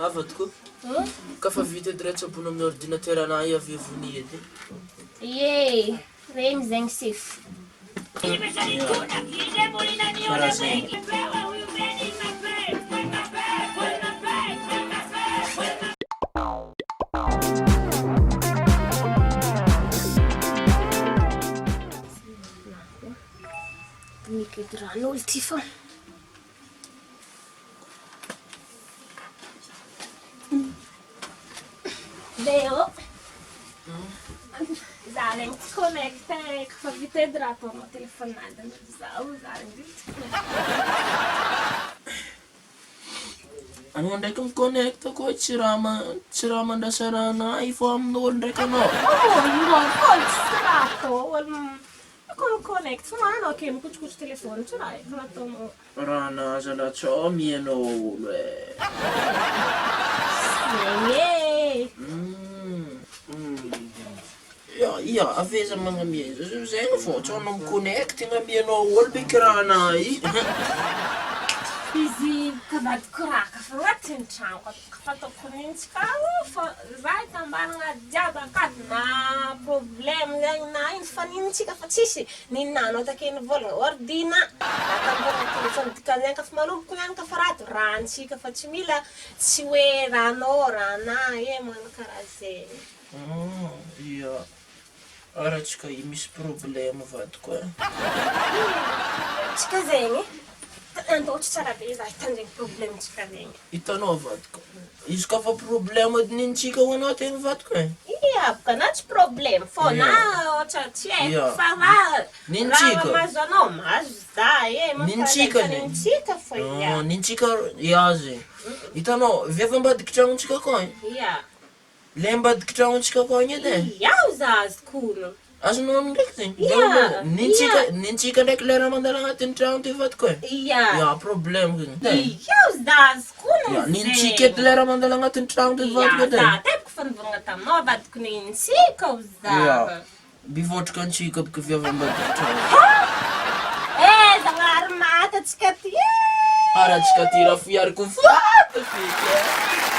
Avatiko. Ka fa vita edy raha tsaboana amin'ny ordinateur anahy avy avony edy. Ye, regny zegny sify. Mikedy rano olo ty fa. Leo. Za regny tsy connecte fa vita edy raha ataonao telefonada zaho za regny Anao ndraiky miconnecte koa tsy raha mandrasa raha anahy fô amin'olo ndraiky anao. olo tsy raha atao olo connecte fa manao ke mikotrokotro telefony tsy raha efa nataonao. Raha naza la tsao mianao olo e. Ia, aveza magnamieza zegny fô tsao anao miconnecte gnamianao olo beky raha anahy. Izy kavadiko raha kafa agnatin'ny trano kafa ataoko nintsy ka fa raha hitambarana jiaby akato na problème zegny na ino fa nintsika fa tsisy ninanao takeny vôlagna ordina atambarana telefony dikany kafa manomboka ihany kafa rantsika fa tsy mila tsy hoe rahanao rahanahy magnano karaha zegny. Ia. Aratsika misy problème vadiko e. Tsika zegny andôtry tsara be za hitanjegny problème-tsika zegny. Hitanao vadiko. Izy ka fa problème nintsika ho anao tegna vadiko e. Ia, boka na tsy problème fô na ohatra tsy haiko fa nintsika. raha mahazo anao mahazo za Nintsika nintsika fô ia. Nintsika iazy. Hitanao vy ambadiky tragnontsika koa e. Ia. Le ambadiky tragnontsika koa igny edy e. Iaho za azokolo. Azonao ndraiky zegny. Ia. Nintsika ndraiky le raha mandala agnatin'ny tragno ty vadiko e. Ia. Ia, problème zegny. Iaho za azokolo Ia, nintsika edy le raha mandala agnatin'ny tragno ty vadiko edy e. Za tepiko fanivôragna taminao avadiko nintsika o za. Ia. Bivotrika antsika boka vy avy ambadiky tragno. Zagnahary matatsika ty. Aratsika ty raha fiariko vato feky e.